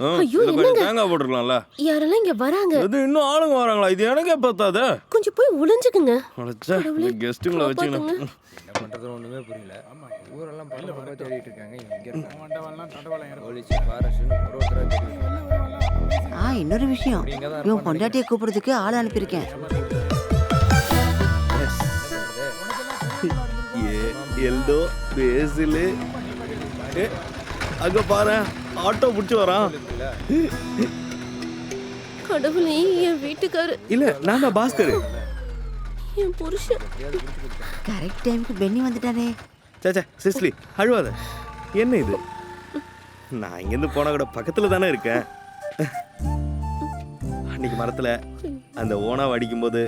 ஐயோ, இதுல கொஞ்சம் என்னங்க? தேங்காய் போட்டுருக்கலாம்ல. யாரெல்லாம் இங்க வராங்க? இது இன்னும் ஆளுங்க வராங்களா? இது எனக்கே பத்தாதே. கொஞ்சம் போய் ஒளிஞ்சுக்குங்க. அடச்சே, இந்த கெஸ்ட்டுங்களை வச்சுக்கணும். காப்பாத்துங்க. என்ன பண்ணுறது ஒன்றுமே புரியல. ஊரெல்லாம் பரபரப்பாக தேடிட்டு இருக்காங்க. இவன் இங்கே இருக்கான். போலீஸ் ஃபாரஸ்ட்னு ஒருத்தராக தேடிட்டு இன்னொரு விஷயம், இவன் பொண்டாட்டியை கூப்பிடுறதுக்கு ஆள் அனுப்பியிருக்கேன். எல்டோ பேசிலு அங்க பாரு, ஆட்டோ பிடிச்சி வரான். கடவுளே, என் வீட்டுக்காரு, இல்ல, நான் தான் பாஸ்கர். என் புருஷன். கரெக்ட் டைமுக்கு பென்னி வந்துட்டானே. சாச்சா சிஸ்லி, அழுவாத. என்ன இது? நான் இங்கேருந்து போன கூட பக்கத்துல தானே இருக்கேன். அன்னைக்கு மரத்துல அந்த ஓனாவை அடிக்கும்போது